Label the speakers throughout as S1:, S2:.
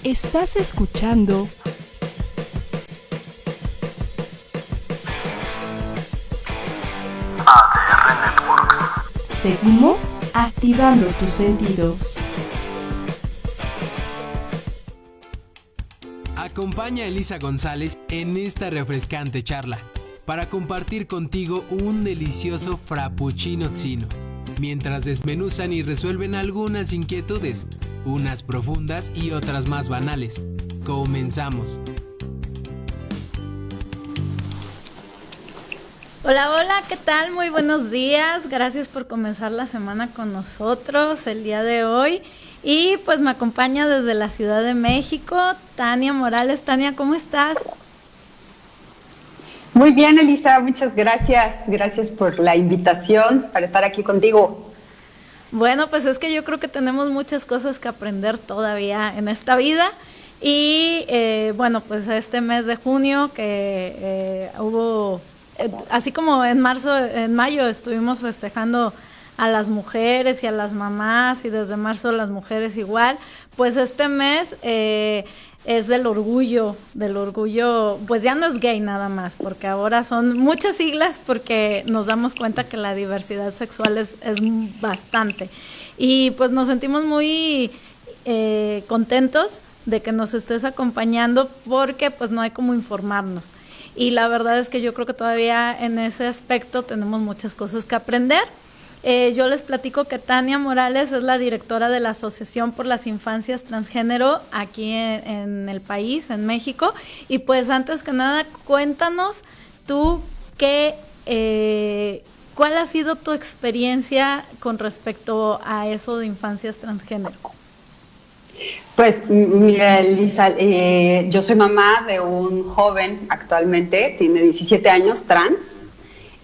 S1: Estás escuchando
S2: ADR Networks.
S1: Seguimos activando tus sentidos.
S3: Acompaña a Elisa González en esta refrescante charla para compartir contigo un delicioso frappuccino tzino, mientras desmenuzan y resuelven algunas inquietudes, unas profundas y otras más banales. Comenzamos.
S4: Hola, hola, ¿qué tal? Muy buenos días. Gracias por comenzar la semana con nosotros el día de hoy. Y pues me acompaña desde la Ciudad de México, Tania Morales. Tania, ¿cómo estás?
S5: Muy bien, Elisa, muchas gracias. Gracias por la invitación para estar aquí contigo.
S4: Bueno, pues es que yo creo que tenemos muchas cosas que aprender todavía en esta vida. Y bueno, pues este mes de junio que hubo, así como en mayo estuvimos festejando a las mujeres y a las mamás, y desde marzo las mujeres igual, pues este mes es del orgullo, pues ya no es gay nada más, porque ahora son muchas siglas, porque nos damos cuenta que la diversidad sexual es bastante, y pues nos sentimos muy contentos de que nos estés acompañando, porque pues no hay como informarnos, y la verdad es que yo creo que todavía en ese aspecto tenemos muchas cosas que aprender. Yo les platico que Tania Morales es la directora de la Asociación por las Infancias Transgénero aquí en el país, en México. Y pues antes que nada, cuéntanos tú cuál ha sido tu experiencia con respecto a eso de infancias transgénero.
S5: Pues mira, Elisa, yo soy mamá de un joven actualmente, tiene 17 años, trans.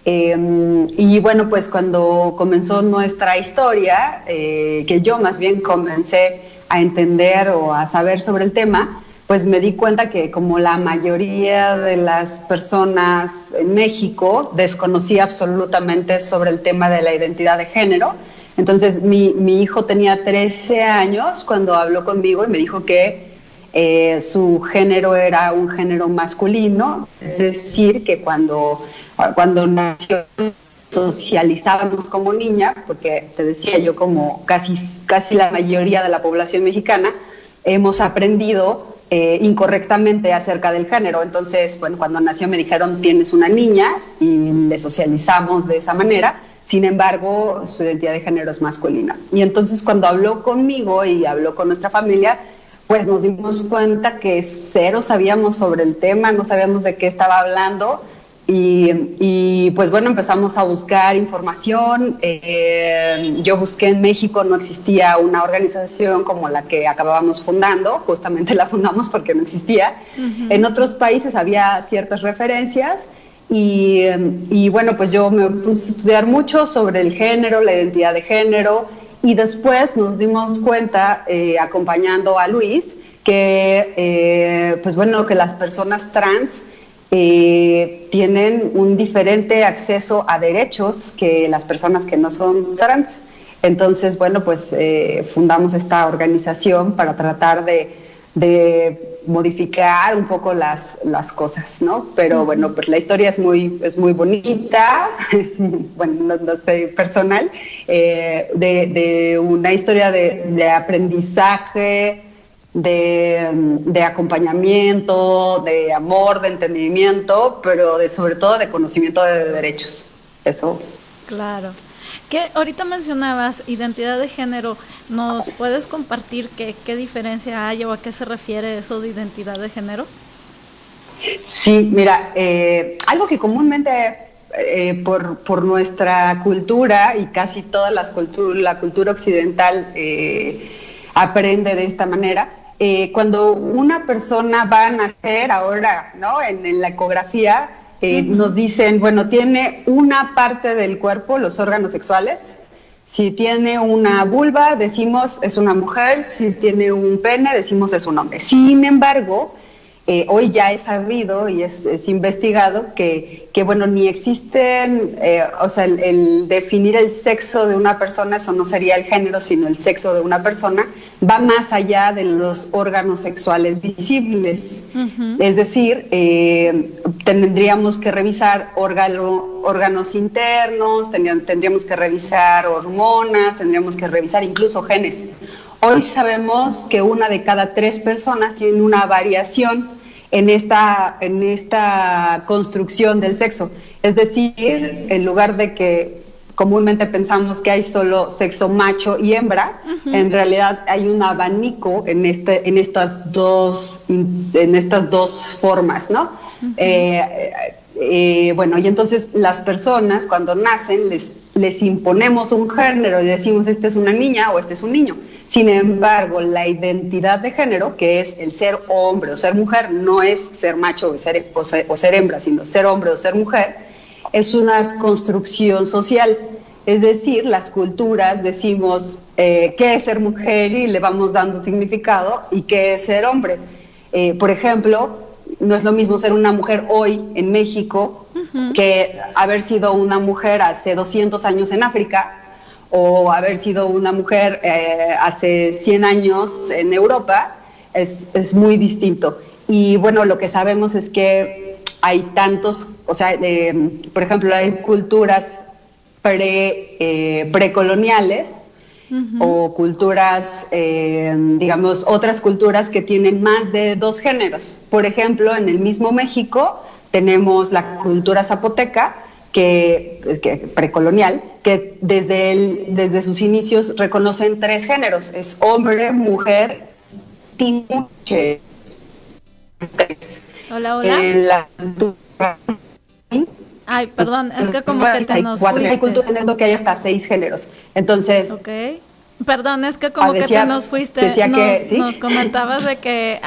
S5: Y bueno, pues cuando comenzó nuestra historia, que yo más bien comencé a entender o a saber sobre el tema, pues me di cuenta que como la mayoría de las personas en México desconocía absolutamente sobre el tema de la identidad de género. Entonces mi hijo tenía 13 años cuando habló conmigo y me dijo que su género era un género masculino, es decir, que cuando nació socializábamos como niña, porque te decía yo, como casi la mayoría de la población mexicana, hemos aprendido incorrectamente acerca del género. Entonces, bueno, cuando nació me dijeron, tienes una niña, y le socializamos de esa manera. Sin embargo, su identidad de género es masculina. Y entonces cuando habló conmigo y habló con nuestra familia, pues nos dimos cuenta que cero sabíamos sobre el tema, no sabíamos de qué estaba hablando. Y pues bueno, empezamos a buscar información. Yo busqué en México, no existía una organización como la que acabábamos fundando, justamente la fundamos porque no existía. Uh-huh. En otros países había ciertas referencias y bueno, pues yo me puse a estudiar mucho sobre el género, la identidad de género, y después nos dimos cuenta, acompañando a Luis, que pues bueno, que las personas trans tienen un diferente acceso a derechos que las personas que no son trans. Entonces, bueno, pues fundamos esta organización para tratar de modificar un poco las cosas, ¿no? Pero bueno, pues la historia es muy bonita, bueno, no sé, personal, de una historia de aprendizaje, de acompañamiento, de amor, de entendimiento, pero sobre todo de conocimiento de derechos. Eso.
S4: Claro. Que ahorita mencionabas identidad de género, ¿nos puedes compartir qué diferencia hay o a qué se refiere eso de identidad de género?
S5: Sí, mira, algo que comúnmente por nuestra cultura y casi toda la cultura occidental aprende de esta manera. Cuando una persona va a nacer ahora, ¿no? En la ecografía nos dicen, bueno, tiene una parte del cuerpo, los órganos sexuales. Si tiene una vulva, decimos es una mujer. Si tiene un pene, decimos es un hombre. Sin embargo, hoy ya es sabido y es investigado que bueno, ni existen, o sea, el definir el sexo de una persona, eso no sería el género, sino el sexo de una persona, va más allá de los órganos sexuales visibles. Es decir, tendríamos que revisar órganos internos, tendríamos que revisar hormonas, tendríamos que revisar incluso genes. Hoy sabemos que 1 de cada 3 personas tienen una variación en esta construcción del sexo. Es decir, en lugar de que comúnmente pensamos que hay solo sexo macho y hembra, en realidad hay un abanico en estas dos formas, ¿no? Bueno, y entonces las personas cuando nacen les imponemos un género y decimos este es una niña o este es un niño. Sin embargo, la identidad de género, que es el ser hombre o ser mujer, no es ser macho o ser hembra, sino ser hombre o ser mujer, es una construcción social. Es decir, las culturas decimos qué es ser mujer y le vamos dando significado, y qué es ser hombre. Por ejemplo, no es lo mismo ser una mujer hoy en México que haber sido una mujer hace 200 años en África, o haber sido una mujer hace 100 años en Europa. Es muy distinto. Y bueno, lo que sabemos es que hay tantos, o sea, por ejemplo, hay culturas precoloniales o culturas, digamos, otras culturas que tienen más de 2 géneros. Por ejemplo, en el mismo México tenemos la cultura zapoteca, que precolonial, que desde sus inicios reconocen 3 géneros: es hombre, mujer, timuche.
S4: Hola. Ay, perdón, es que como que te nos fuiste.
S5: Hay culturas en que hay hasta 6 géneros. Entonces...
S4: Okay. Perdón, es que como que te nos fuiste. Nos comentabas de que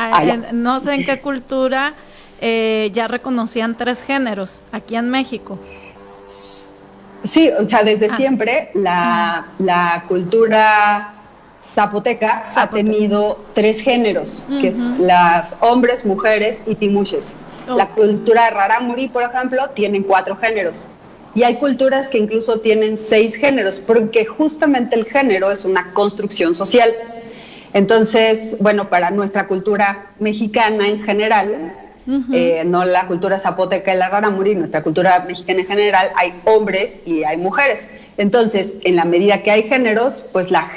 S4: no sé en qué cultura ya reconocían 3 géneros aquí en México.
S5: Sí, o sea, desde siempre la cultura zapoteca ha tenido 3 géneros, que es las hombres, mujeres y timuches. La cultura rarámuri, por ejemplo, tienen 4 géneros. Y hay culturas que incluso tienen 6 géneros, porque justamente el género es una construcción social. Entonces, bueno, para nuestra cultura mexicana en general, no la cultura zapoteca y la rarámuri, nuestra cultura mexicana en general, hay hombres y hay mujeres. Entonces, en la medida que hay géneros, pues las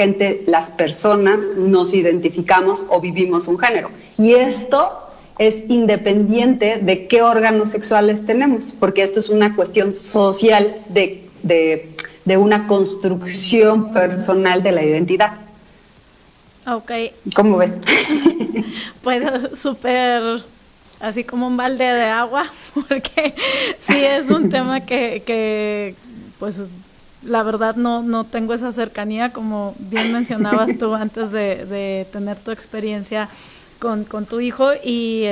S5: personas nos identificamos o vivimos un género. Y esto es independiente de qué órganos sexuales tenemos, porque esto es una cuestión social de una construcción personal de la identidad.
S4: Okay.
S5: ¿Cómo ves?
S4: Pues súper, así como un balde de agua, porque sí es un tema que pues la verdad no tengo esa cercanía, como bien mencionabas tú antes de tener tu experiencia con tu hijo. Y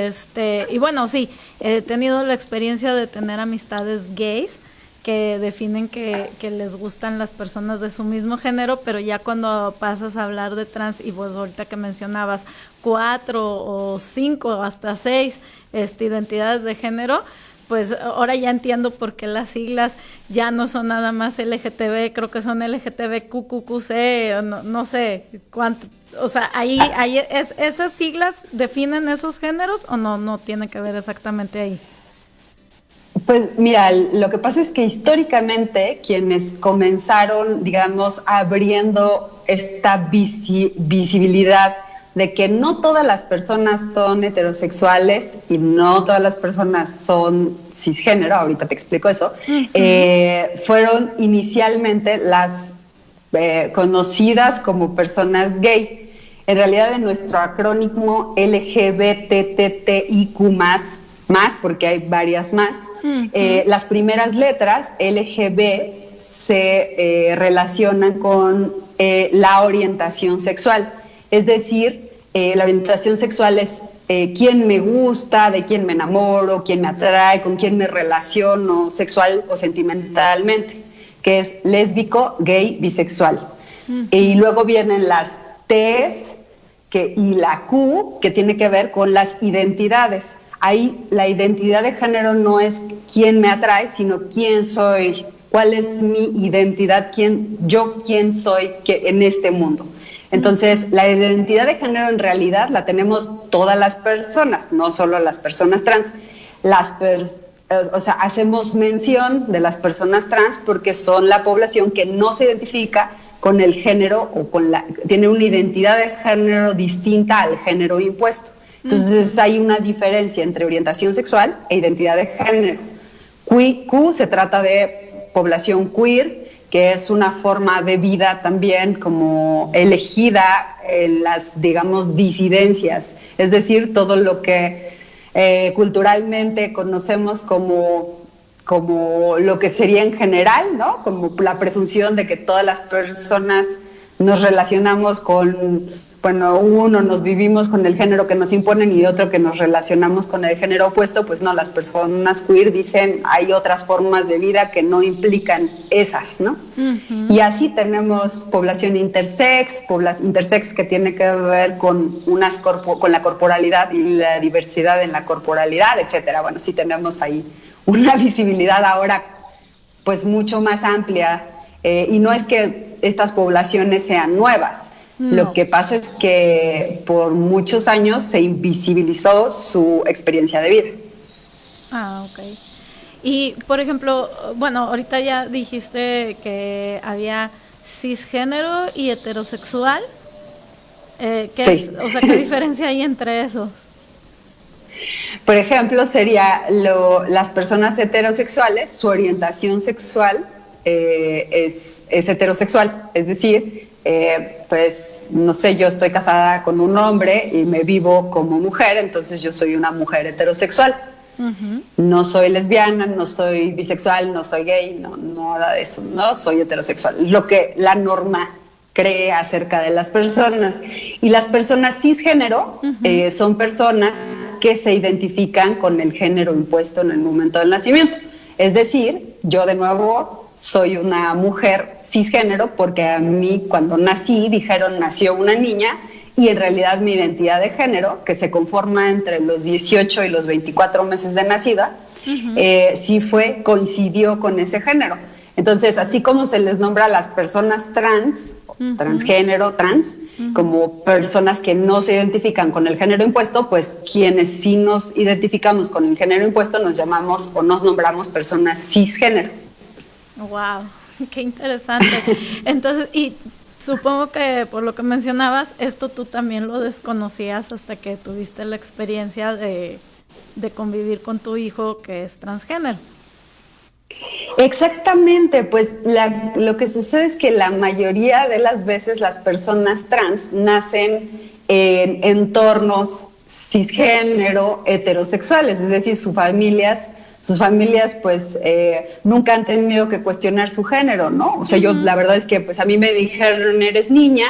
S4: bueno, sí, he tenido la experiencia de tener amistades gays que definen que les gustan las personas de su mismo género, pero ya cuando pasas a hablar de trans, y pues ahorita que mencionabas 4 o 5 o hasta 6 identidades de género, pues ahora ya entiendo por qué las siglas ya no son nada más LGTB, creo que son LGTBQQC, no sé cuánto. O sea, ¿esas siglas definen esos géneros o no tiene que ver exactamente ahí?
S5: Pues mira, lo que pasa es que históricamente quienes comenzaron, digamos, abriendo esta visibilidad de que no todas las personas son heterosexuales y no todas las personas son cisgénero, ahorita te explico eso, fueron inicialmente las conocidas como personas gay. En realidad, en nuestro acrónimo LGBTTIQ+, porque hay varias más, las primeras letras, LGB, se relacionan con la orientación sexual. Es decir, la orientación sexual es quién me gusta, de quién me enamoro, quién me atrae, con quién me relaciono sexual o sentimentalmente, que es lésbico, gay, bisexual. Y luego vienen las T's y la Q, que tiene que ver con las identidades. ahí la identidad de género no es quién me atrae, sino quién soy, cuál es mi identidad, quién soy en este mundo. Entonces, la identidad de género en realidad la tenemos todas las personas, no solo las personas trans. Hacemos mención de las personas trans porque son la población que no se identifica con el género o tiene una identidad de género distinta al género impuesto. Entonces, hay una diferencia entre orientación sexual e identidad de género. Q se trata de población queer, que es una forma de vida también como elegida en las, digamos, disidencias, es decir, todo lo que culturalmente conocemos como lo que sería en general, ¿no? Como la presunción de que todas las personas nos relacionamos nos vivimos con el género que nos imponen y otro que nos relacionamos con el género opuesto, pues no, las personas queer dicen hay otras formas de vida que no implican esas, ¿no? Uh-huh. Y así tenemos población intersex que tiene que ver con la corporalidad y la diversidad en la corporalidad, etcétera. Bueno, sí tenemos ahí una visibilidad ahora pues mucho más amplia, y no es que estas poblaciones sean nuevas. No. Lo que pasa es que por muchos años se invisibilizó su experiencia de vida.
S4: Ah, ok. Y, por ejemplo, bueno, ahorita ya dijiste que había cisgénero y heterosexual.
S5: Sí.
S4: ¿Qué diferencia hay entre esos?
S5: Por ejemplo, sería las personas heterosexuales, su orientación sexual es heterosexual, es decir, pues no sé, yo estoy casada con un hombre y me vivo como mujer, entonces yo soy una mujer heterosexual. Uh-huh. No soy lesbiana, no soy bisexual, no soy gay, no nada de eso, no soy heterosexual. Lo que la norma cree acerca de las personas. Y las personas cisgénero uh-huh. Son personas que se identifican con el género impuesto en el momento del nacimiento. Es decir, yo de nuevo soy una mujer cisgénero porque a mí cuando nací dijeron nació una niña, y en realidad mi identidad de género, que se conforma entre los 18 y los 24 meses de nacida, uh-huh. Coincidió con ese género. Entonces, así como se les nombra a las personas trans, uh-huh. transgénero, trans, uh-huh. como personas que no se identifican con el género impuesto, pues quienes sí nos identificamos con el género impuesto nos llamamos o nos nombramos personas cisgénero.
S4: Wow, qué interesante. Entonces, y supongo que por lo que mencionabas, esto tú también lo desconocías hasta que tuviste la experiencia de convivir con tu hijo que es transgénero.
S5: Exactamente, pues lo que sucede es que la mayoría de las veces las personas trans nacen en entornos cisgénero heterosexuales, es decir, sus familias pues nunca han tenido que cuestionar su género, ¿no? O sea, yo la verdad es que pues a mí me dijeron eres niña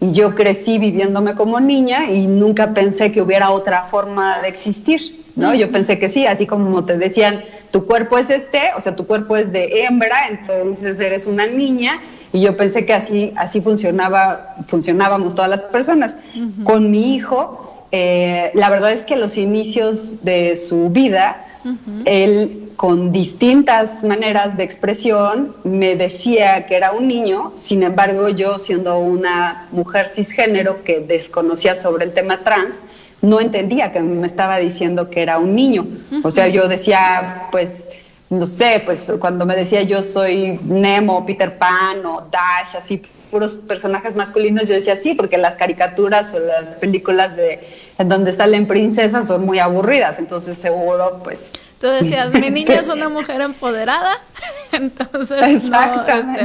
S5: y yo crecí viviéndome como niña y nunca pensé que hubiera otra forma de existir, ¿no? Yo pensé que sí, así como te decían, tu cuerpo es o sea, tu cuerpo es de hembra, entonces eres una niña, y yo pensé que así funcionábamos todas las personas. Uh-huh. Con mi hijo, la verdad es que los inicios de su vida, uh-huh. él con distintas maneras de expresión me decía que era un niño, sin embargo yo siendo una mujer cisgénero que desconocía sobre el tema trans, no entendía que me estaba diciendo que era un niño. Uh-huh. O sea, yo decía, pues, no sé, pues cuando me decía yo soy Nemo, Peter Pan o Dash, así puros personajes masculinos, yo decía sí, porque las caricaturas o las películas en donde salen princesas son muy aburridas, entonces seguro, pues...
S4: Tú decías, mi niña es una mujer empoderada, entonces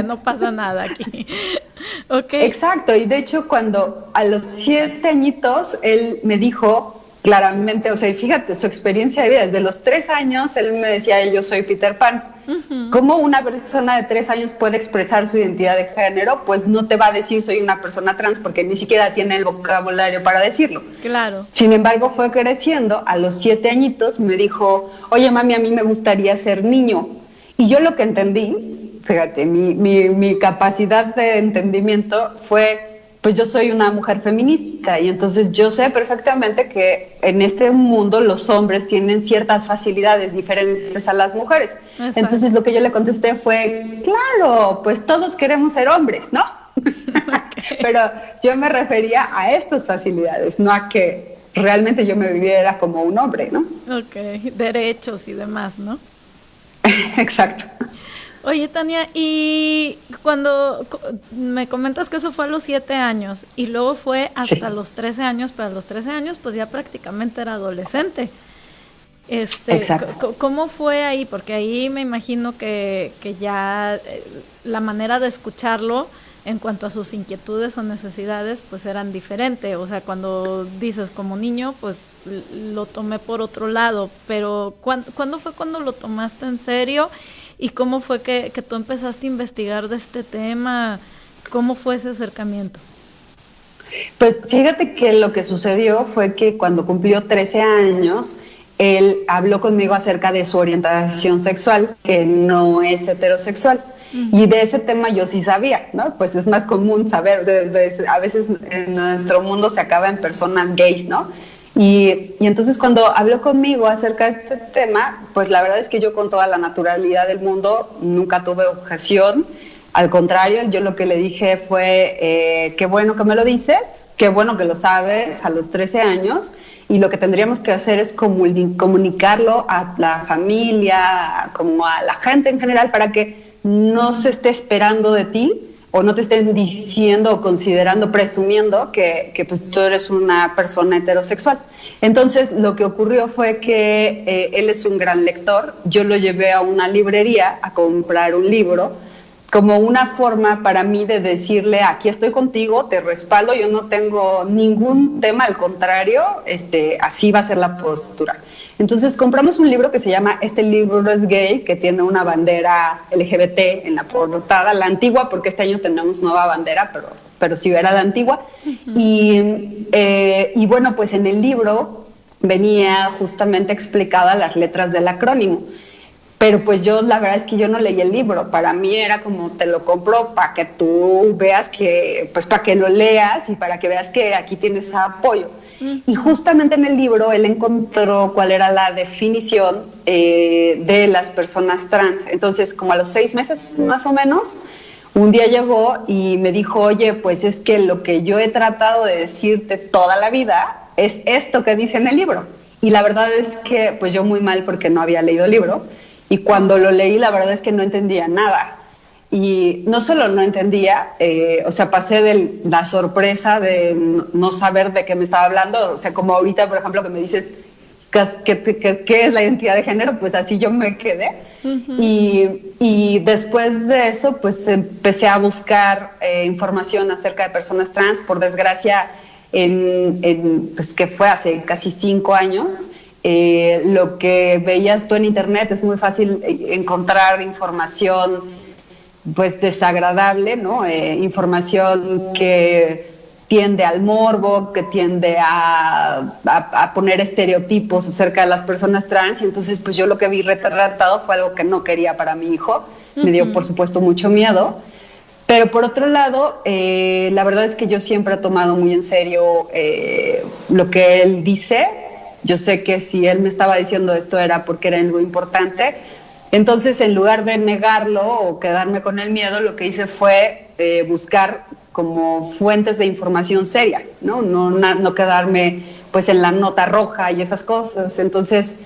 S4: no pasa nada aquí. Okay.
S5: Exacto, y de hecho cuando a los 7 añitos él me dijo claramente, o sea, y fíjate, su experiencia de vida, desde los 3 años él me decía, yo soy Peter Pan. Uh-huh. ¿Cómo una persona de 3 años puede expresar su identidad de género? Pues no te va a decir soy una persona trans porque ni siquiera tiene el vocabulario para decirlo.
S4: Claro.
S5: Sin embargo, fue creciendo, a los 7 añitos me dijo, oye mami, a mí me gustaría ser niño. Y yo lo que entendí, fíjate, mi capacidad de entendimiento fue pues yo soy una mujer feminista y entonces yo sé perfectamente que en este mundo los hombres tienen ciertas facilidades diferentes a las mujeres.
S4: Exacto.
S5: Entonces lo que yo le contesté fue, claro, pues todos queremos ser hombres, ¿no? Okay. Pero yo me refería a estas facilidades, no a que realmente yo me viviera como un hombre, ¿no?
S4: Ok, derechos y demás, ¿no?
S5: Exacto.
S4: Oye, Tania, y cuando me comentas que eso fue a los 7 años y luego fue hasta los 13 años, pero a los 13 años pues ya prácticamente era adolescente.
S5: Exacto.
S4: ¿Cómo fue ahí? Porque ahí me imagino que ya la manera de escucharlo en cuanto a sus inquietudes o necesidades pues eran diferentes. O sea, cuando dices como niño pues lo tomé por otro lado, pero ¿cuándo fue cuando lo tomaste en serio? ¿Y cómo fue que tú empezaste a investigar de este tema? ¿Cómo fue ese acercamiento?
S5: Pues fíjate que lo que sucedió fue que cuando cumplió 13 años, él habló conmigo acerca de su orientación sexual, que no es heterosexual. Y de ese tema yo sí sabía, ¿no? Pues es más común saber, o sea, a veces en nuestro mundo se acaba en personas gays, ¿no? Y entonces cuando habló conmigo acerca de este tema, pues la verdad es que yo con toda la naturalidad del mundo nunca tuve objeción. Al contrario, yo lo que le dije fue, qué bueno que me lo dices, qué bueno que lo sabes a los 13 años, y lo que tendríamos que hacer es comunicarlo a la familia, como a la gente en general, para que no se esté esperando de ti o no te estén diciendo o considerando, presumiendo que pues tú eres una persona heterosexual. Entonces lo que ocurrió fue que él es un gran lector, yo lo llevé a una librería a comprar un libro, como una forma para mí de decirle, aquí estoy contigo, te respaldo, yo no tengo ningún tema, al contrario, así va a ser la postura. Entonces compramos un libro que se llama Este libro es gay, que tiene una bandera LGBT en la portada, la antigua, porque este año tenemos nueva bandera, pero sí era la antigua. Uh-huh. Y bueno, pues en el libro venía justamente explicada las letras del acrónimo. Pero pues yo, la verdad es que yo no leí el libro, para mí era como te lo compro para que tú veas que, pues para que lo leas y para que veas que aquí tienes apoyo. Y justamente en el libro él encontró cuál era la definición de las personas trans. Entonces, como a los 6 meses más o menos, un día llegó y me dijo, oye, pues es que lo que yo he tratado de decirte toda la vida es esto que dice en el libro. Y la verdad es que pues yo muy mal porque no había leído el libro. Y cuando lo leí, la verdad es que no entendía nada. Y no solo no entendía, o sea, pasé de la sorpresa de no saber de qué me estaba hablando. O sea, como ahorita, por ejemplo, que me dices qué es la identidad de género, pues así yo me quedé. Uh-huh. Y después de eso, pues empecé a buscar información acerca de personas trans. Por desgracia, pues que fue hace casi 5 años, lo que veías tú en internet es muy fácil encontrar información pues desagradable, ¿no? Información que tiende al morbo, que tiende a poner estereotipos acerca de las personas trans, y entonces pues yo lo que vi retratado fue algo que no quería para mi hijo. Uh-huh. Me dio por supuesto mucho miedo, pero por otro lado, la verdad es que yo siempre he tomado muy en serio lo que él dice. Yo sé que si él me estaba diciendo esto era porque era algo importante. Entonces, en lugar de negarlo o quedarme con el miedo, lo que hice fue buscar como fuentes de información seria, ¿no? No quedarme pues en la nota roja y esas cosas. Entonces,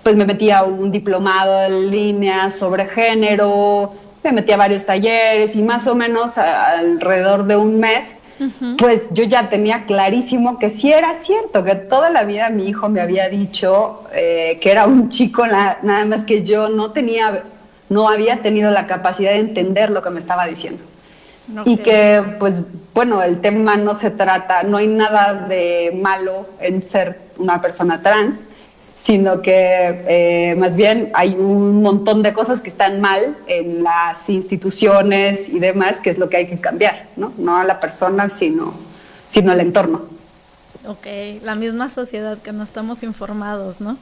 S5: pues me metí a un diplomado en línea sobre género, me metí a varios talleres y más o menos alrededor de un mes, uh-huh, pues yo ya tenía clarísimo que sí era cierto, que toda la vida mi hijo me había dicho que era un chico, nada más que yo no había tenido la capacidad de entender lo que me estaba diciendo. Okay. Y que, pues, bueno, el tema no se trata, no hay nada de malo en ser una persona trans, sino que más bien hay un montón de cosas que están mal en las instituciones y demás, que es lo que hay que cambiar, ¿no? No a la persona, sino el entorno.
S4: Ok, la misma sociedad, que no estamos informados, ¿no?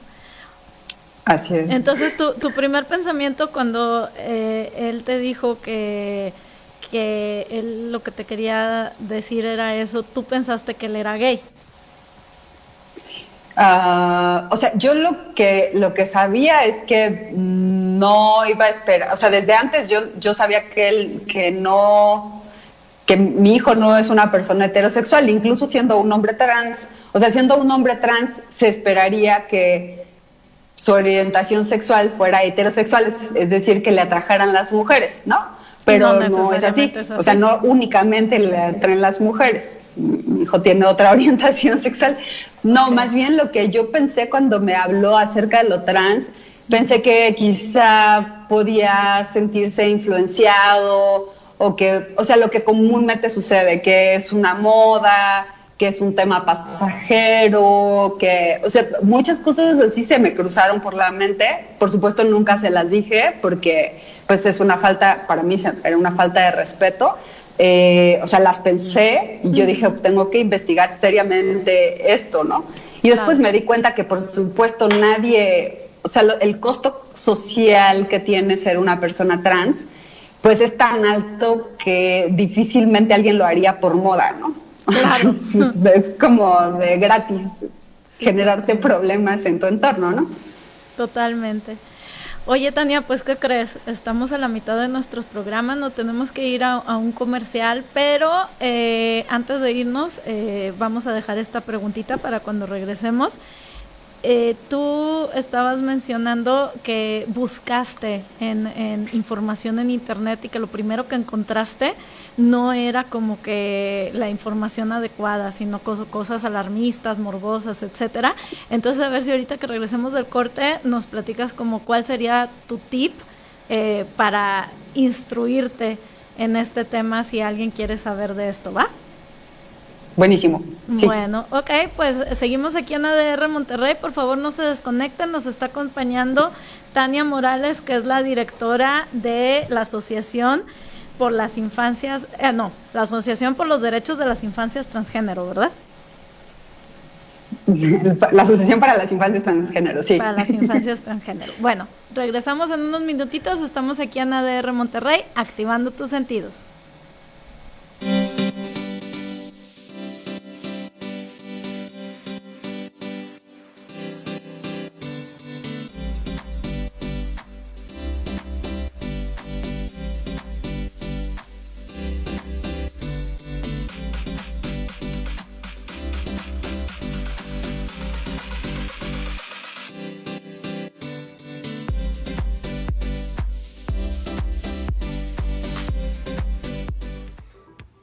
S5: Así es.
S4: Entonces, tu primer pensamiento cuando él te dijo que que él lo que te quería decir era eso, tú pensaste que él era gay.
S5: O sea, yo lo que sabía es que no iba a esperar, o sea, desde antes yo sabía que mi hijo no es una persona heterosexual, incluso siendo un hombre trans. O sea, siendo un hombre trans se esperaría que su orientación sexual fuera heterosexual, es decir, que le atrajeran las mujeres, ¿no? Pero no es así. O sea, no únicamente le atraen las mujeres. Mi hijo tiene otra orientación sexual. No, okay. Más bien lo que yo pensé cuando me habló acerca de lo trans, pensé que quizá podía sentirse influenciado o sea, lo que comúnmente sucede, que es una moda, que es un tema pasajero, o sea, muchas cosas así se me cruzaron por la mente. Por supuesto, nunca se las dije porque, pues, es una falta, para mí era una falta de respeto. O sea, las pensé y yo dije, tengo que investigar seriamente esto, ¿no? Y después me di cuenta que, por supuesto, nadie, o sea, el costo social que tiene ser una persona trans, pues es tan alto que difícilmente alguien lo haría por moda, ¿no? Claro. Es como de gratis generarte problemas en tu entorno, ¿no?
S4: Totalmente. Oye, Tania, pues, ¿qué crees? Estamos a la mitad de nuestros programas, no tenemos que ir a un comercial, pero antes de irnos vamos a dejar esta preguntita para cuando regresemos. Tú estabas mencionando que buscaste en información en internet y que lo primero que encontraste no era como que la información adecuada, sino cosas alarmistas, morbosas, etcétera. Entonces, a ver si ahorita que regresemos del corte nos platicas como cuál sería tu tip para instruirte en este tema si alguien quiere saber de esto, ¿va?
S5: Buenísimo. Sí.
S4: Bueno, ok, pues seguimos aquí en ADR Monterrey. Por favor, no se desconecten. Nos está acompañando Tania Morales, que es la directora de la Asociación por las Infancias, la Asociación por los Derechos de las Infancias Transgénero, ¿verdad?
S5: La Asociación para las Infancias Transgénero, sí.
S4: Para las Infancias Transgénero. Bueno, regresamos en unos minutitos. Estamos aquí en ADR Monterrey, activando tus sentidos.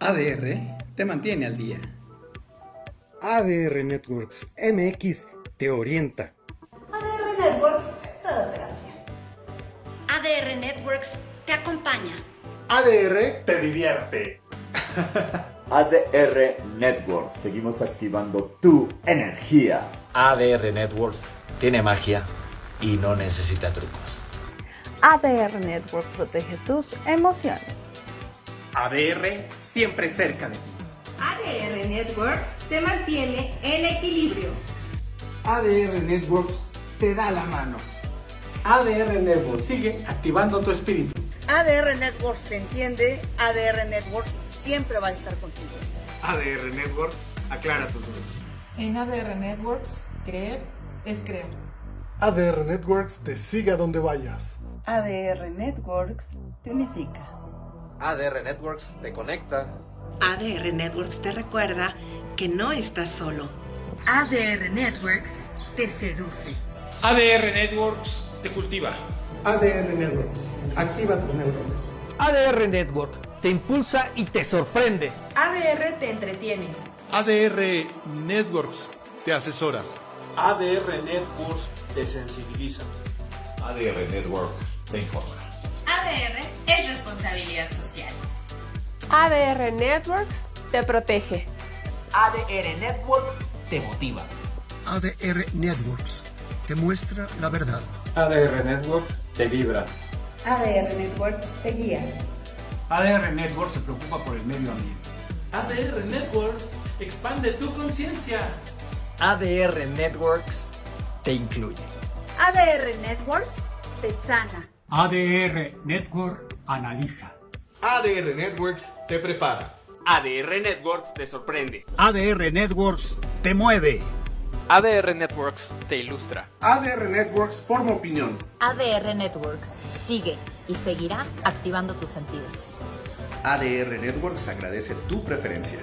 S6: ADR te mantiene al día.
S7: ADR Networks MX te orienta.
S8: ADR Networks te da terapia.
S9: ADR Networks te acompaña.
S10: ADR te divierte.
S11: ADR Networks, seguimos activando tu energía.
S12: ADR Networks tiene magia y no necesita trucos.
S13: ADR Networks protege tus emociones.
S10: ADR siempre cerca de ti.
S8: ADR Networks te mantiene en equilibrio.
S10: ADR Networks te da la mano. ADR Networks sigue activando tu espíritu.
S14: ADR Networks te entiende. ADR Networks siempre va a estar contigo.
S10: ADR Networks aclara tus dudas.
S15: En ADR Networks, creer es crear.
S16: ADR Networks te sigue a donde vayas.
S13: ADR Networks te unifica.
S17: ADR Networks te conecta.
S18: ADR Networks te recuerda que no estás solo.
S19: ADR Networks te seduce.
S20: ADR Networks te cultiva.
S10: ADR Networks activa tus neuronas.
S6: ADR Network te impulsa y te sorprende.
S19: ADR te entretiene.
S20: ADR Networks te asesora.
S10: ADR Networks te sensibiliza.
S12: ADR Network te informa.
S19: ADR es responsabilidad social.
S21: ADR Networks te protege.
S22: ADR Network te motiva.
S23: ADR Networks te muestra la verdad.
S24: ADR Networks te vibra.
S25: ADR Networks te guía.
S26: ADR Networks se preocupa por el medio ambiente.
S27: ADR Networks expande tu conciencia.
S28: ADR Networks te incluye.
S29: ADR Networks te sana.
S30: ADR Network analiza.
S20: ADR Networks te prepara.
S27: ADR Networks te sorprende.
S23: ADR Networks te mueve.
S17: ADR Networks te ilustra.
S10: ADR Networks forma opinión.
S1: ADR Networks sigue y seguirá activando tus sentidos.
S2: ADR Networks agradece tu preferencia.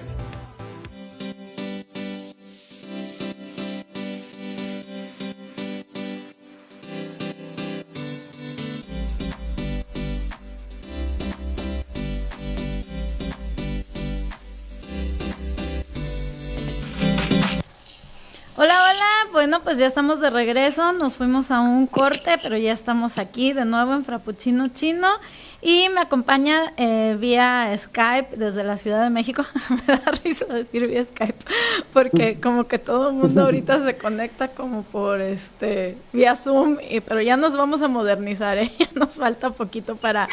S3: Hola, hola, bueno, pues ya estamos de regreso, nos fuimos a un corte, pero ya estamos aquí de nuevo en Frappuccino Chino y me acompaña vía Skype desde la Ciudad de México. Me da risa decir vía Skype, porque como que todo el mundo ahorita se conecta como por vía Zoom, pero ya nos vamos a modernizar, ya nos falta poquito para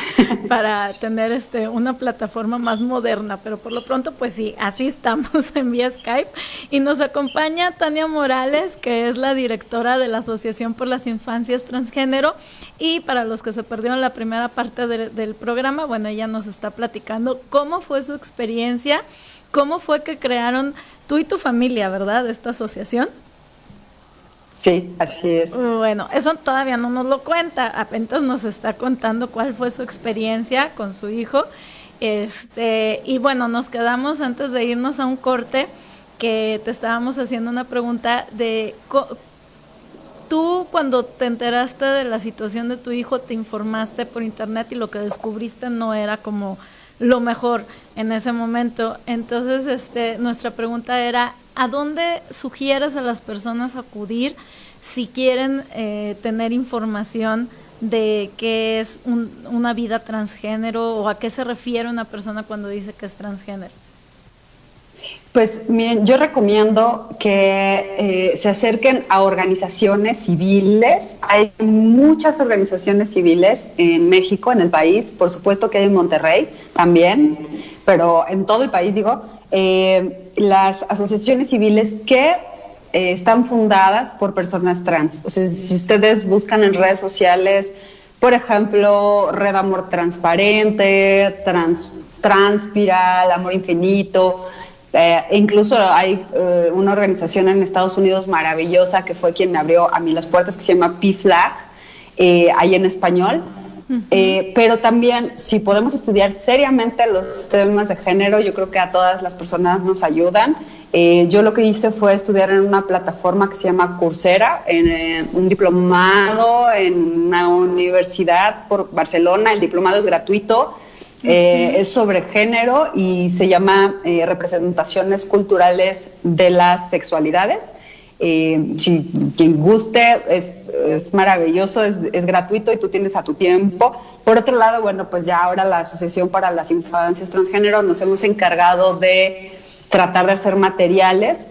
S3: tener una plataforma más moderna, pero por lo pronto pues sí, así estamos en vía Skype y nos acompaña Tania Morales, que es la directora de la Asociación por las Infancias Transgénero, y para los que se perdieron la primera parte del programa, bueno, ella nos está platicando cómo fue su experiencia, cómo fue que crearon tú y tu familia, ¿verdad?, esta asociación.
S4: Sí, así es.
S3: Bueno, eso todavía no nos lo cuenta, apenas nos está contando cuál fue su experiencia con su hijo, y bueno, nos quedamos antes de irnos a un corte, que te estábamos haciendo una pregunta de tú cuando te enteraste de la situación de tu hijo, te informaste por internet y lo que descubriste no era como lo mejor en ese momento. Entonces, nuestra pregunta era, ¿a dónde sugieres a las personas acudir si quieren tener información de qué es una vida transgénero o a qué se refiere una persona cuando dice que es transgénero?
S4: Pues miren, yo recomiendo que se acerquen a organizaciones civiles. Hay muchas organizaciones civiles en México, en el país. Por supuesto que hay en Monterrey también, pero en todo el país, las asociaciones civiles que están fundadas por personas trans. O sea, si ustedes buscan en redes sociales, por ejemplo, Red Amor Transparente, Transpiral, Amor Infinito. Incluso hay una organización en Estados Unidos maravillosa que fue quien me abrió a mí las puertas, que se llama PFLAG, ahí en español. Pero también, si podemos estudiar seriamente los temas de género, yo creo que a todas las personas nos ayudan. Yo lo que hice fue estudiar en una plataforma que se llama Coursera, en un diplomado en una universidad por Barcelona. El diplomado es gratuito. Es sobre género y se llama Representaciones Culturales de las Sexualidades. Si quien guste, es maravilloso, es gratuito y tú tienes a tu tiempo. Por otro lado, bueno, pues ya ahora la Asociación para las Infancias Transgénero nos hemos encargado de tratar de hacer materiales.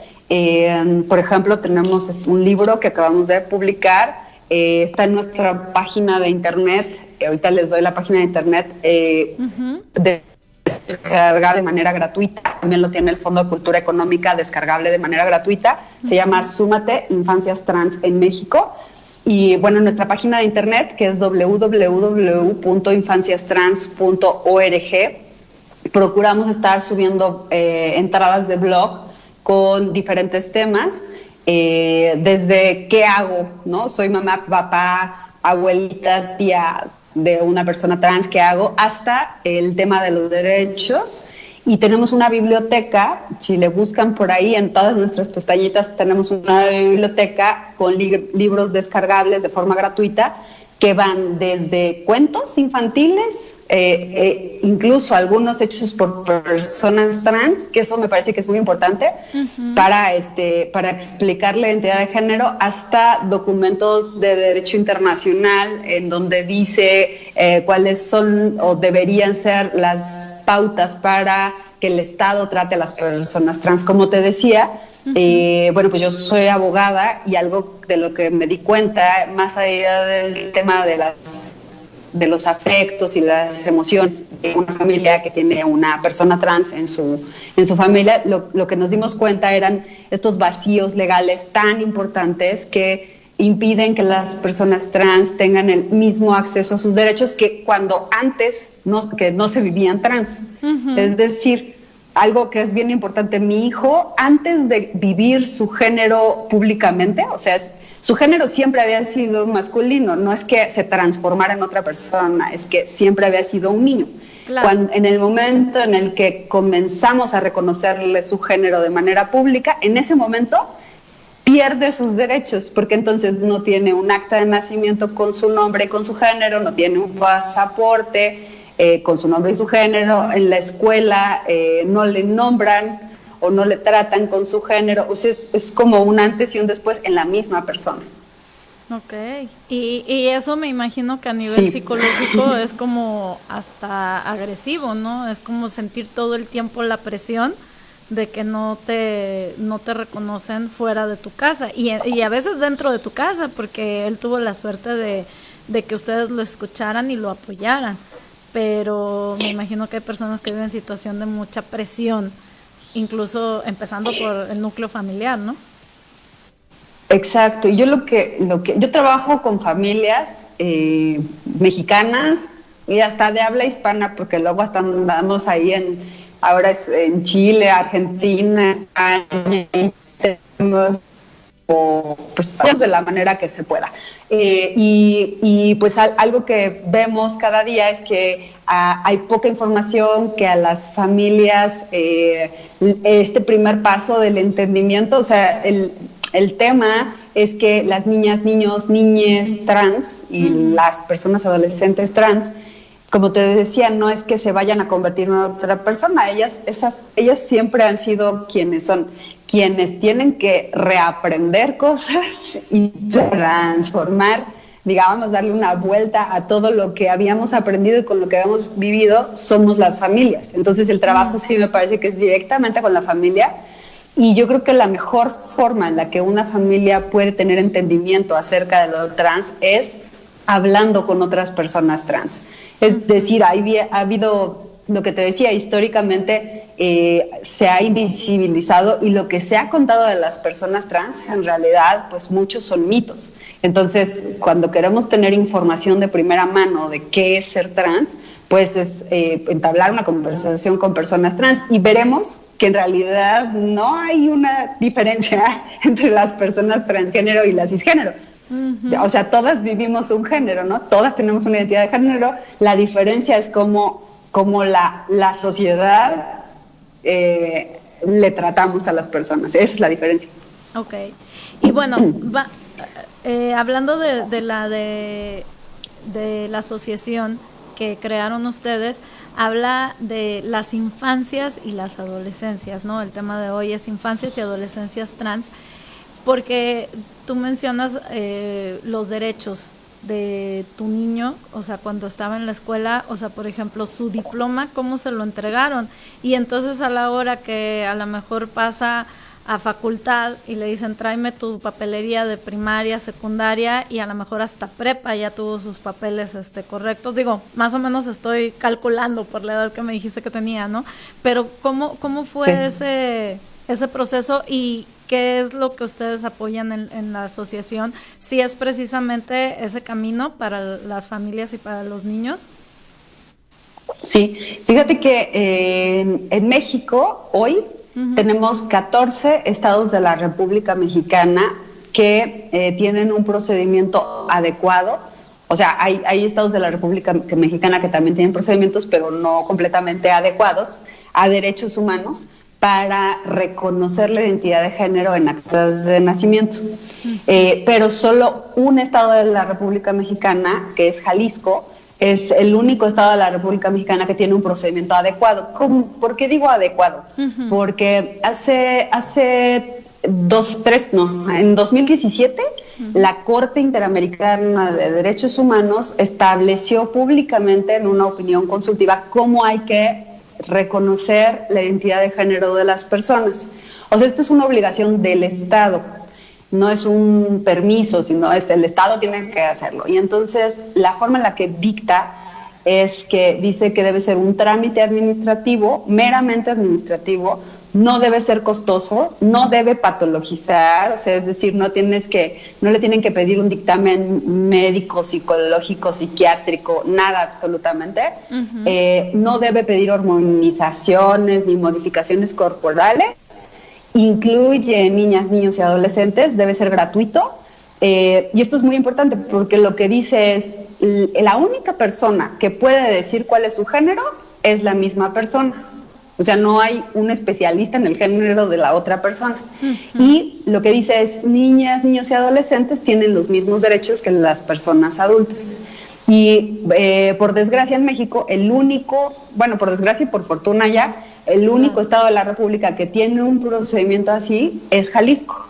S4: Por ejemplo, tenemos un libro que acabamos de publicar. Está en nuestra página de internet, ahorita les doy la página de internet, descargable de manera gratuita, también lo tiene el Fondo de Cultura Económica, descargable de manera gratuita, se llama Súmate Infancias Trans en México, y bueno, nuestra página de internet, que es www.infanciastrans.org, procuramos estar subiendo entradas de blog con diferentes temas, desde qué hago, ¿no? Soy mamá, papá, abuelita, tía de una persona trans, ¿qué hago? Hasta el tema de los derechos. Y tenemos una biblioteca, si le buscan por ahí en todas nuestras pestañitas, tenemos una biblioteca con libros descargables de forma gratuita que van desde cuentos infantiles, incluso algunos hechos por personas trans, que eso me parece que es muy importante, para explicar la identidad de género, hasta documentos de derecho internacional en donde dice cuáles son o deberían ser las pautas para que el Estado trate a las personas trans. Como te decía, bueno, pues yo soy abogada y algo de lo que me di cuenta, más allá del tema de los afectos y las emociones de una familia que tiene una persona trans en su familia, lo que nos dimos cuenta eran estos vacíos legales tan importantes que impiden que las personas trans tengan el mismo acceso a sus derechos que cuando antes que no se vivían trans. Es decir, algo que es bien importante, mi hijo, antes de vivir su género públicamente, o sea, su género siempre había sido masculino, no es que se transformara en otra persona, es que siempre había sido un niño. Claro. En el momento en el que comenzamos a reconocerle su género de manera pública, en ese momento pierde sus derechos, porque entonces no tiene un acta de nacimiento con su nombre y con su género, no tiene un pasaporte con su nombre y su género, en la escuela no le nombran o no le tratan con su género, o sea, es como un antes y un después en la misma persona.
S3: Ok, y eso me imagino que a nivel psicológico es como hasta agresivo, ¿no? Es como sentir todo el tiempo la presión de que no te reconocen fuera de tu casa y a veces dentro de tu casa, porque él tuvo la suerte de que ustedes lo escucharan y lo apoyaran, pero me imagino que hay personas que viven en situación de mucha presión, incluso empezando por el núcleo familiar, ¿no?
S4: Exacto, y yo yo trabajo con familias mexicanas y hasta de habla hispana, porque luego andamos ahí ahora es en Chile, Argentina, España, tenemos pues de la manera que se pueda. Y pues algo que vemos cada día es que hay poca información, que a las familias este primer paso del entendimiento, o sea, el tema es que las niñas, niños, niñes trans y las personas adolescentes trans, como te decía, no es que se vayan a convertir en otra persona, ellas siempre han sido quienes son, quienes tienen que reaprender cosas y transformar, digamos, darle una vuelta a todo lo que habíamos aprendido y con lo que habíamos vivido, somos las familias. Entonces el trabajo sí me parece que es directamente con la familia, y yo creo que la mejor forma en la que una familia puede tener entendimiento acerca de lo trans es hablando con otras personas trans. Es decir, ha habido, lo que te decía, históricamente se ha invisibilizado, y lo que se ha contado de las personas trans, en realidad, pues muchos son mitos. Entonces, cuando queremos tener información de primera mano de qué es ser trans, pues es entablar una conversación con personas trans, y veremos que en realidad no hay una diferencia entre las personas transgénero y las cisgénero. O sea, todas vivimos un género, ¿no? Todas tenemos una identidad de género. La diferencia es cómo la sociedad le tratamos a las personas. Esa es la diferencia.
S3: Ok. Y bueno, hablando de la asociación que crearon ustedes, habla de las infancias y las adolescencias, ¿no? El tema de hoy es infancias y adolescencias trans, porque tú mencionas los derechos de tu niño, o sea, cuando estaba en la escuela, o sea, por ejemplo, su diploma, cómo se lo entregaron, y entonces a la hora que a lo mejor pasa a facultad y le dicen tráeme tu papelería de primaria, secundaria, y a lo mejor hasta prepa ya tuvo sus papeles correctos, digo, más o menos estoy calculando por la edad que me dijiste que tenía, ¿no? Pero ¿cómo fue ese proceso, y qué es lo que ustedes apoyan en la asociación? ¿Si es precisamente ese camino para las familias y para los niños?
S4: Sí, fíjate que en México hoy tenemos 14 estados de la República Mexicana que tienen un procedimiento adecuado. O sea, hay estados de la República Mexicana que también tienen procedimientos, pero no completamente adecuados a derechos humanos para reconocer la identidad de género en actas de nacimiento. Pero solo un estado de la República Mexicana, que es Jalisco, es el único estado de la República Mexicana que tiene un procedimiento adecuado. ¿Por qué digo adecuado? Porque en 2017, la Corte Interamericana de Derechos Humanos estableció públicamente en una opinión consultiva cómo hay que reconocer la identidad de género de las personas. O sea, esto es una obligación del Estado, no es un permiso, sino el Estado tiene que hacerlo. Y entonces la forma en la que dicta es que dice que debe ser un trámite administrativo, meramente administrativo, no debe ser costoso, no debe patologizar, o sea, es decir, no le tienen que pedir un dictamen médico, psicológico, psiquiátrico, nada absolutamente. No debe pedir hormonizaciones ni modificaciones corporales. Incluye niñas, niños y adolescentes, debe ser gratuito. Y esto es muy importante porque lo que dice es, la única persona que puede decir cuál es su género es la misma persona. O sea, no hay un especialista en el género de la otra persona. Y lo que dice es, niñas, niños y adolescentes tienen los mismos derechos que las personas adultas. Y por desgracia en México, por desgracia y por fortuna ya, el único estado de la República que tiene un procedimiento así es Jalisco.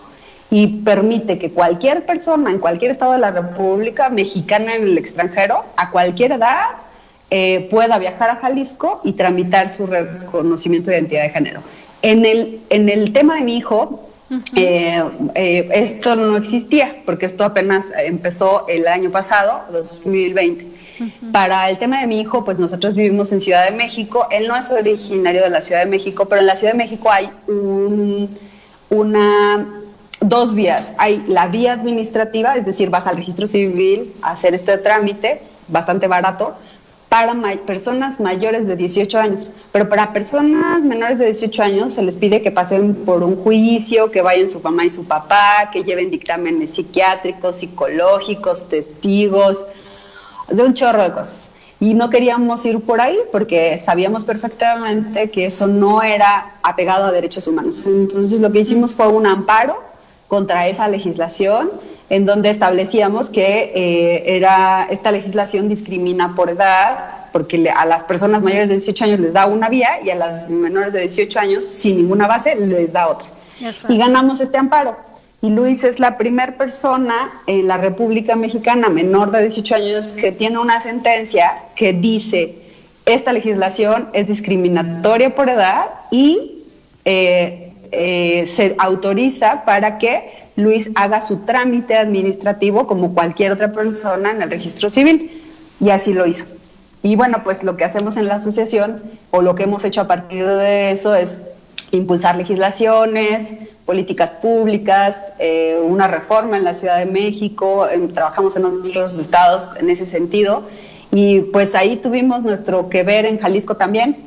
S4: Y permite que cualquier persona en cualquier estado de la República Mexicana en el extranjero, a cualquier edad, pueda viajar a Jalisco y tramitar su reconocimiento de identidad de género. En el tema de mi hijo, esto no existía, porque esto apenas empezó el año pasado, 2020. Para el tema de mi hijo, pues nosotros vivimos en Ciudad de México. Él no es originario de la Ciudad de México, pero en la Ciudad de México hay dos vías. Hay la vía administrativa, es decir, vas al registro civil a hacer este trámite, bastante barato, para personas mayores de 18 años. Pero para personas menores de 18 años se les pide que pasen por un juicio, que vayan su mamá y su papá, que lleven dictámenes psiquiátricos, psicológicos, testigos, de un chorro de cosas. Y no queríamos ir por ahí porque sabíamos perfectamente que eso no era apegado a derechos humanos. Entonces lo que hicimos fue un amparo contra esa legislación, en donde establecíamos que esta legislación discrimina por edad, porque a las personas mayores de 18 años les da una vía y a las menores de 18 años, sin ninguna base, les da otra. Y ganamos este amparo. Y Luis es la primera persona en la República Mexicana menor de 18 años que tiene una sentencia que dice, esta legislación es discriminatoria por edad y se autoriza para que Luis haga su trámite administrativo como cualquier otra persona en el registro civil, y así lo hizo. Y bueno, pues lo que hacemos en la asociación, o lo que hemos hecho a partir de eso, es impulsar legislaciones, políticas públicas, una reforma en la Ciudad de México, trabajamos en otros estados en ese sentido. Y pues ahí tuvimos nuestro que ver en Jalisco también.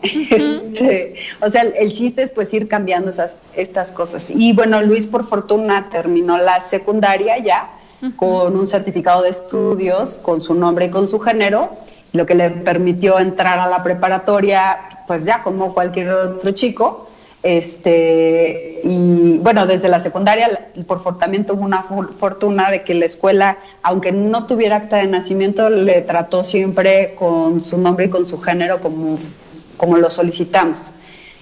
S4: O sea, el chiste es pues ir cambiando estas cosas. Y bueno, Luis por fortuna terminó la secundaria ya con un certificado de estudios, con su nombre y con su género, lo que le permitió entrar a la preparatoria pues ya como cualquier otro chico. Y bueno, desde la secundaria también tuvo una fortuna de que la escuela, aunque no tuviera acta de nacimiento, le trató siempre con su nombre y con su género como lo solicitamos.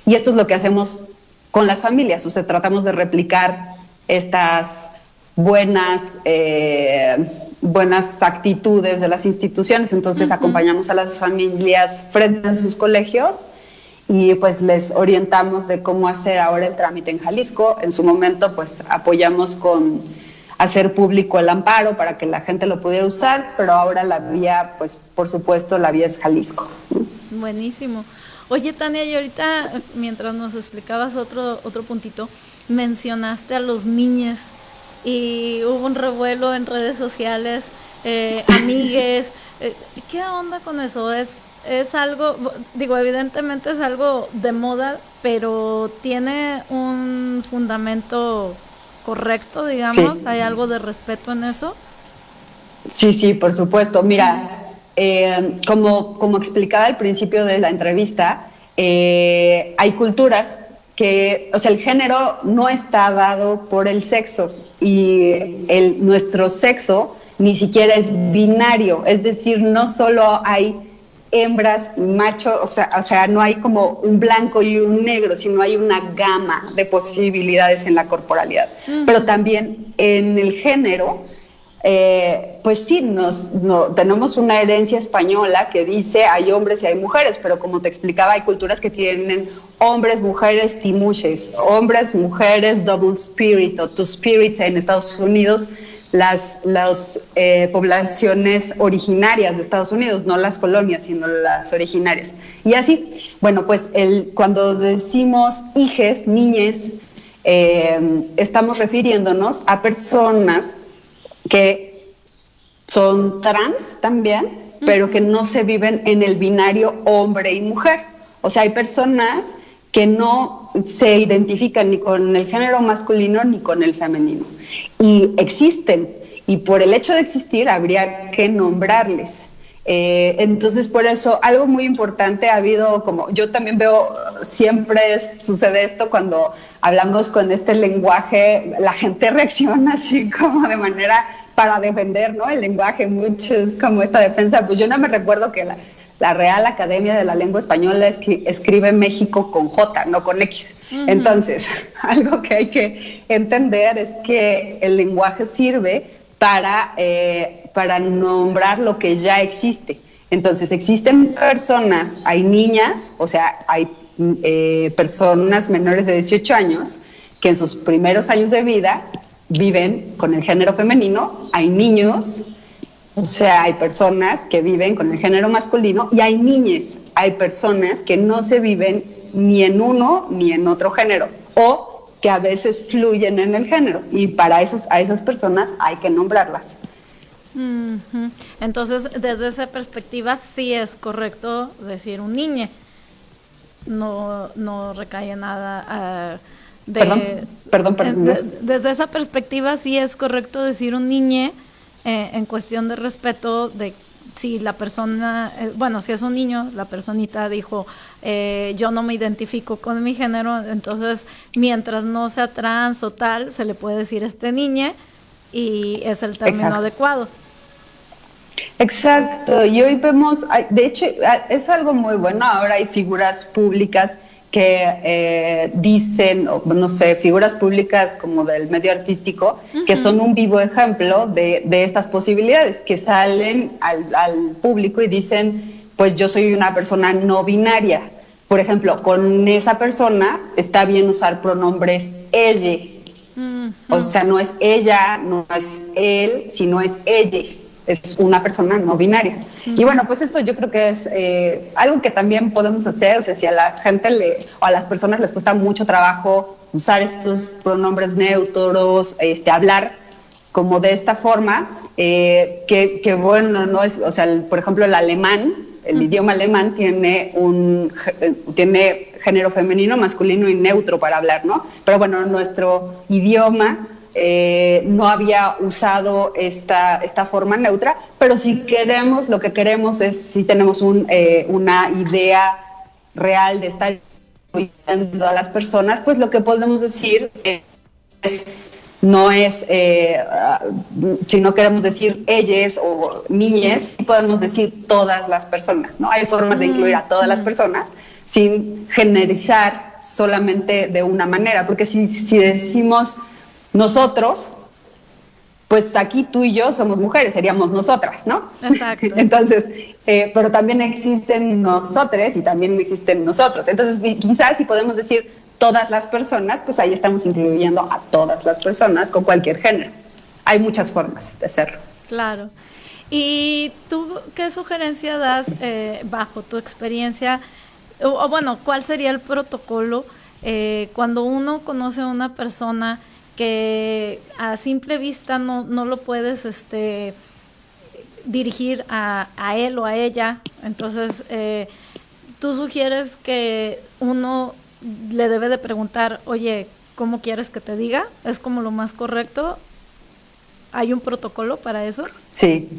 S4: Y esto es lo que hacemos con las familias, o sea, tratamos de replicar estas buenas actitudes de las instituciones. Entonces acompañamos a las familias frente a sus colegios y pues les orientamos de cómo hacer ahora el trámite en Jalisco. En su momento pues apoyamos con hacer público el amparo para que la gente lo pudiera usar, pero ahora la vía, pues por supuesto, la vía es Jalisco.
S3: Buenísimo. Oye, Tania, y ahorita mientras nos explicabas otro puntito, mencionaste a los niños y hubo un revuelo en redes sociales, amigues. ¿Qué onda con eso? Es algo, digo, evidentemente es algo de moda, pero ¿tiene un fundamento correcto, digamos? Sí. ¿Hay algo de respeto en eso?
S4: Sí, por supuesto. Mira, como explicaba al principio de la entrevista, hay culturas que, o sea, el género no está dado por el sexo y nuestro sexo ni siquiera es binario, es decir, no solo hay hembras, machos, o sea, no hay como un blanco y un negro, sino hay una gama de posibilidades en la corporalidad. Pero también en el género, pues sí, tenemos una herencia española que dice hay hombres y hay mujeres, pero como te explicaba, hay culturas que tienen hombres, mujeres, timuches, hombres, mujeres, double spirit o two spirits en Estados Unidos. las poblaciones originarias de Estados Unidos, no las colonias, sino las originarias. Y así, bueno, pues cuando decimos hijes, niñes, estamos refiriéndonos a personas que son trans también, pero que no se viven en el binario hombre y mujer. O sea, hay personas que no se identifican ni con el género masculino ni con el femenino. Y existen, y por el hecho de existir habría que nombrarles. Entonces, por eso, algo muy importante ha habido, como yo también veo, siempre sucede esto cuando hablamos con este lenguaje, la gente reacciona así como de manera para defender, ¿no? El lenguaje, muchos como esta defensa. Pues yo no me recuerdo que la Real Academia de la Lengua Española escribe México con J, no con X. Uh-huh. Entonces, algo que hay que entender es que el lenguaje sirve para nombrar lo que ya existe. Entonces, existen personas, hay niñas, o sea, hay personas menores de 18 años que en sus primeros años de vida viven con el género femenino, hay niños, o sea, hay personas que viven con el género masculino y hay niñes, hay personas que no se viven ni en uno ni en otro género o que a veces fluyen en el género y a esas personas hay que nombrarlas.
S3: Uh-huh. Entonces, desde esa perspectiva sí es correcto decir un niñe, no recae nada
S4: Perdón.
S3: Desde esa perspectiva sí es correcto decir un niñe en cuestión de respeto de si la persona, si es un niño, la personita dijo, yo no me identifico con mi género, entonces mientras no sea trans o tal, se le puede decir niñe y es el término adecuado.
S4: Exacto, y hoy vemos, de hecho es algo muy bueno, ahora hay figuras públicas que dicen, no sé, figuras públicas como del medio artístico, uh-huh, que son un vivo ejemplo de estas posibilidades, que salen al público y dicen, pues yo soy una persona no binaria. Por ejemplo, con esa persona está bien usar pronombres ella. Uh-huh. O sea, no es ella, no es él, sino es ella. Es una persona no binaria. Uh-huh. Y bueno, pues eso yo creo que es algo que también podemos hacer, o sea, si a la gente o a las personas les cuesta mucho trabajo usar estos pronombres neutros, hablar como de esta forma, que bueno, no es, o sea, por ejemplo, el alemán, el idioma alemán tiene género femenino, masculino y neutro para hablar, ¿no? Pero bueno, nuestro idioma no había usado esta forma neutra, pero si queremos, lo que queremos es, si tenemos una idea real de estar incluyendo a las personas, pues lo que podemos decir no es, si no queremos decir ellas o niñes, podemos decir todas las personas, ¿no? Hay formas de incluir a todas las personas sin generalizar solamente de una manera, porque si decimos nosotros, pues aquí tú y yo somos mujeres, seríamos nosotras, ¿no?
S3: Exacto.
S4: Entonces, pero también existen nosotres y también existen nosotros. Entonces, quizás si podemos decir todas las personas, pues ahí estamos incluyendo a todas las personas con cualquier género. Hay muchas formas de hacerlo.
S3: Claro. ¿Y tú qué sugerencia das bajo tu experiencia? O bueno, ¿cuál sería el protocolo cuando uno conoce a una persona que a simple vista no lo puedes dirigir a él o a ella? Entonces, tú sugieres que uno le debe de preguntar, oye, ¿cómo quieres que te diga? ¿Es como lo más correcto? ¿Hay un protocolo para eso?
S4: Sí.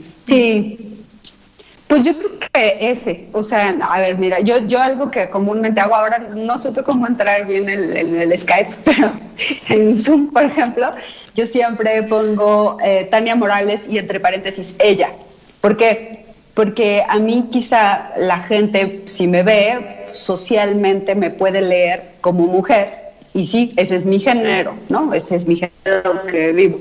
S4: Pues yo creo que o sea, a ver, mira, yo algo que comúnmente hago ahora, no supe cómo entrar bien en el Skype, pero en Zoom, por ejemplo, yo siempre pongo Tania Morales y entre paréntesis ella. ¿Por qué? Porque a mí quizá la gente, si me ve, socialmente me puede leer como mujer, y sí, ese es mi género, ¿no? Ese es mi género que vivo.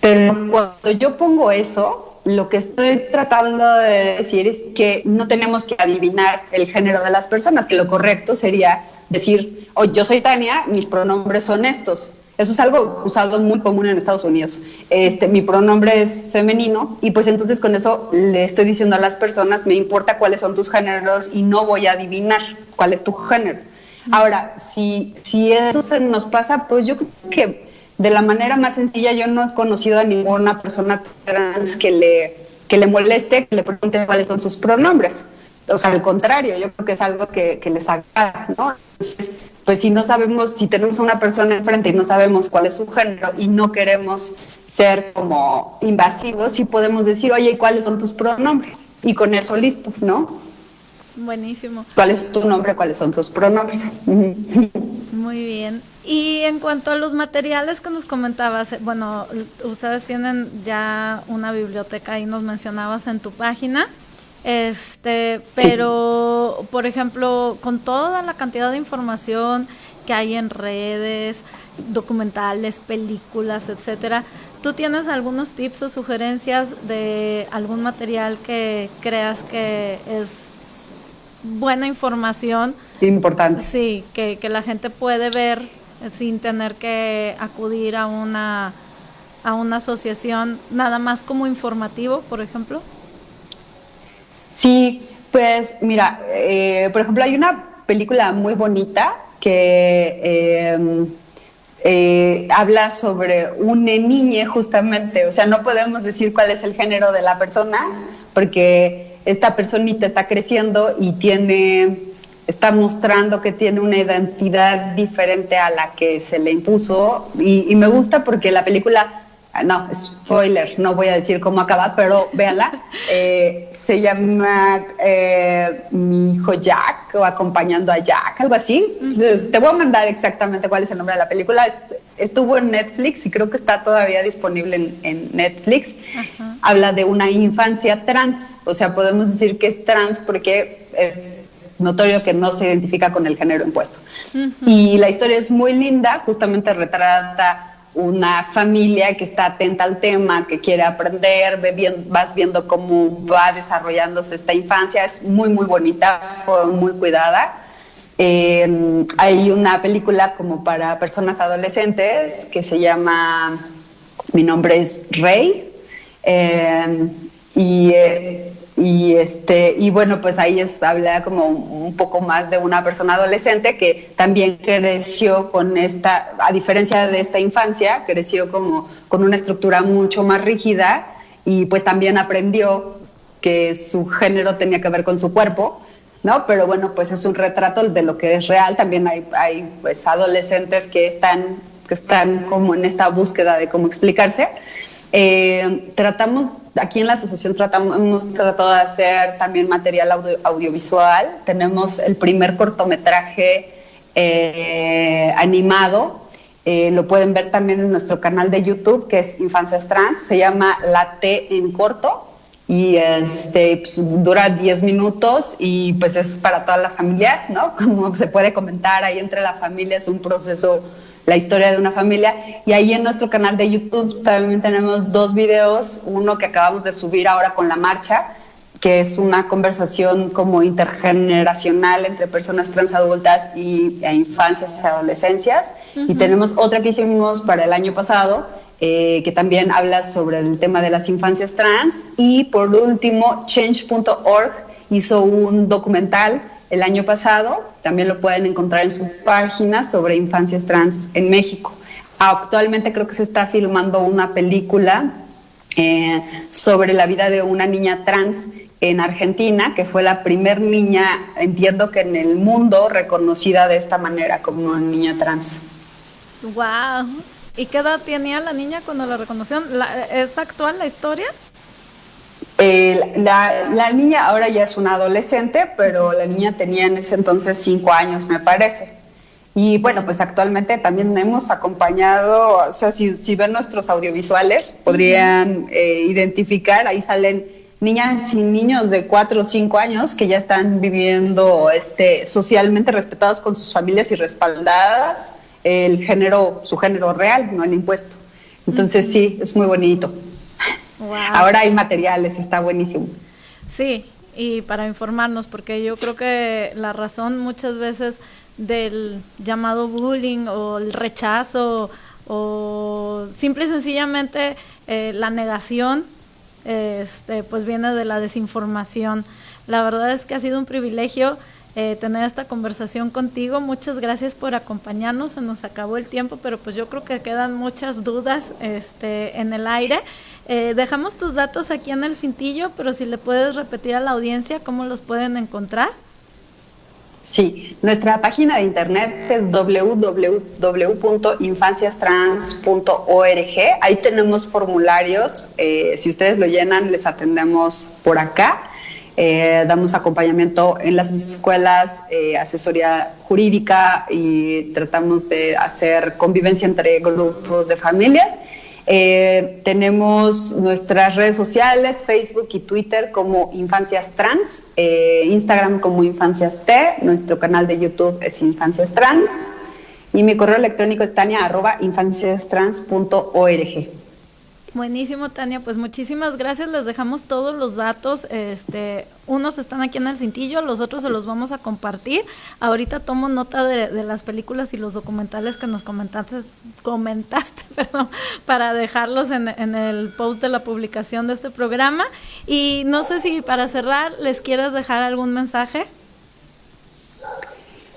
S4: Pero cuando yo pongo eso, lo que estoy tratando de decir es que no tenemos que adivinar el género de las personas, que lo correcto sería decir, yo soy Tania, mis pronombres son estos. Eso es algo usado muy común en Estados Unidos. Mi pronombre es femenino y pues entonces con eso le estoy diciendo a las personas, me importa cuáles son tus géneros y no voy a adivinar cuál es tu género. Ahora, si eso se nos pasa, pues yo creo que de la manera más sencilla, yo no he conocido a ninguna persona trans que le moleste, que le pregunte cuáles son sus pronombres. O sea, al contrario, yo creo que es algo que les agrada, ¿no? Entonces, pues si no sabemos, si tenemos a una persona enfrente y no sabemos cuál es su género y no queremos ser como invasivos, sí podemos decir, oye, ¿cuáles son tus pronombres? Y con eso listo, ¿no?
S3: Buenísimo.
S4: ¿Cuál es tu nombre? ¿Cuáles son tus pronombres?
S3: Muy bien. Y en cuanto a los materiales que nos comentabas, bueno, ustedes tienen ya una biblioteca y nos mencionabas en tu página. Pero, sí. Por ejemplo, con toda la cantidad de información que hay en redes, documentales, películas, etcétera, ¿tú tienes algunos tips o sugerencias de algún material que creas que es buena información?
S4: Importante.
S3: Sí, que la gente puede ver sin tener que acudir a una asociación, nada más como informativo, por ejemplo.
S4: Sí, pues mira, por ejemplo, hay una película muy bonita que habla sobre una niña justamente, o sea, no podemos decir cuál es el género de la persona porque esta personita está creciendo y está mostrando que tiene una identidad diferente a la que se le impuso y me gusta porque la película... No, spoiler, no voy a decir cómo acaba, pero véanla. Se llama Mi hijo Jack o Acompañando a Jack, algo así. Te voy a mandar exactamente cuál es el nombre de la película. Estuvo en Netflix y creo que está todavía disponible en Netflix. Ajá. Habla de una infancia trans, o sea, podemos decir que es trans porque es notorio que no se identifica con el género impuesto. Uh-huh. Y la historia es muy linda, justamente retrata una familia que está atenta al tema, que quiere aprender, vas viendo cómo va desarrollándose esta infancia, es muy, muy bonita, muy cuidada. Hay una película como para personas adolescentes que se llama Mi nombre es Rey, y bueno, pues ahí habla como un poco más de una persona adolescente que también creció con a diferencia de esta infancia, creció como con una estructura mucho más rígida y pues también aprendió que su género tenía que ver con su cuerpo, ¿no? Pero bueno, pues es un retrato de lo que es real. También hay pues adolescentes que están como en esta búsqueda de cómo explicarse. Aquí en la asociación hemos tratado de hacer también material audiovisual. Tenemos el primer cortometraje animado, lo pueden ver también en nuestro canal de YouTube, que es Infancias Trans, se llama La T en corto y pues, dura 10 minutos y pues es para toda la familia, ¿no? Como se puede comentar, ahí entre la familia es un proceso, la historia de una familia, y ahí en nuestro canal de YouTube también tenemos 2 videos, uno que acabamos de subir ahora con la marcha, que es una conversación como intergeneracional entre personas transadultas e infancias y adolescencias, y tenemos otra que hicimos para el año pasado, que también habla sobre el tema de las infancias trans, y por último Change.org hizo un documental el año pasado, también lo pueden encontrar en su página, sobre infancias trans en México. Actualmente creo que se está filmando una película sobre la vida de una niña trans en Argentina, que fue la primer niña, entiendo que en el mundo, reconocida de esta manera como una niña trans.
S3: ¡Wow! ¿Y qué edad tenía la niña cuando la reconocieron? ¿Es actual la historia?
S4: La niña ahora ya es una adolescente, pero la niña tenía en ese entonces 5 años, me parece. Y bueno, pues actualmente también hemos acompañado, o sea, si ven nuestros audiovisuales, podrían identificar, ahí salen niñas y niños de 4 o 5 años que ya están viviendo socialmente respetados con sus familias y respaldadas su género real, no el impuesto. Entonces sí, es muy bonito.
S3: Wow.
S4: Ahora hay materiales, está buenísimo.
S3: Sí, y para informarnos, porque yo creo que la razón muchas veces del llamado bullying o el rechazo o simple y sencillamente la negación, pues viene de la desinformación. La verdad es que ha sido un privilegio tener esta conversación contigo. Muchas gracias por acompañarnos. Se nos acabó el tiempo, pero pues yo creo que quedan muchas dudas en el aire. Dejamos tus datos aquí en el cintillo, pero si le puedes repetir a la audiencia cómo los pueden encontrar.
S4: Sí, nuestra página de internet es www.infanciastrans.org. Ahí tenemos formularios. Si ustedes lo llenan, les atendemos por acá. Damos acompañamiento en las escuelas, asesoría jurídica y tratamos de hacer convivencia entre grupos de familias. Tenemos nuestras redes sociales, Facebook y Twitter como Infancias Trans, Instagram como Infancias T, nuestro canal de YouTube es Infancias Trans y mi correo electrónico es tania@infanciastrans.org.
S3: Buenísimo, Tania, pues muchísimas gracias. Les dejamos todos los datos, unos están aquí en el cintillo, los otros se los vamos a compartir. Ahorita tomo nota de las películas y los documentales que nos comentaste, para dejarlos en el post de la publicación de este programa. Y no sé si para cerrar les quieras dejar algún mensaje.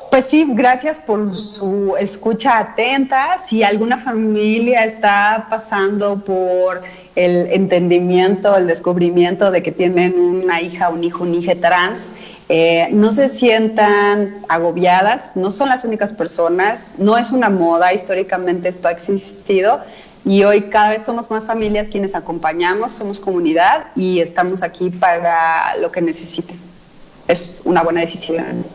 S4: Pues sí, gracias por su escucha atenta. Si alguna familia está pasando por el entendimiento, el descubrimiento de que tienen una hija, un hijo, un hija trans, no se sientan agobiadas, no son las únicas personas, no es una moda, históricamente esto ha existido y hoy cada vez somos más familias quienes acompañamos, somos comunidad y estamos aquí para lo que necesiten. Es una buena decisión.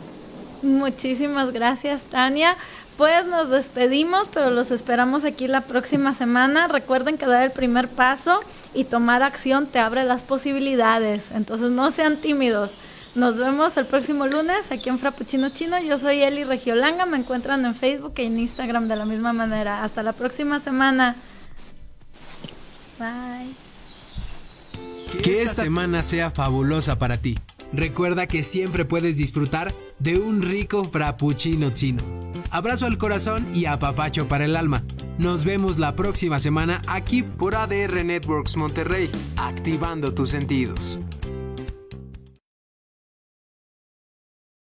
S3: Muchísimas gracias, Tania. Pues nos despedimos, pero los esperamos aquí la próxima semana. Recuerden que dar el primer paso y tomar acción te abre las posibilidades. Entonces no sean tímidos. Nos vemos el próximo lunes aquí en Frappuccino Chino. Yo soy Eli Regiolanga. Me encuentran en Facebook y en Instagram de la misma manera. Hasta la próxima semana. Bye.
S5: Que esta semana sea fabulosa para ti. Recuerda que siempre puedes disfrutar de un rico frappuccino chino. Abrazo al corazón y apapacho para el alma. Nos vemos la próxima semana aquí por ADR Networks Monterrey, activando tus sentidos.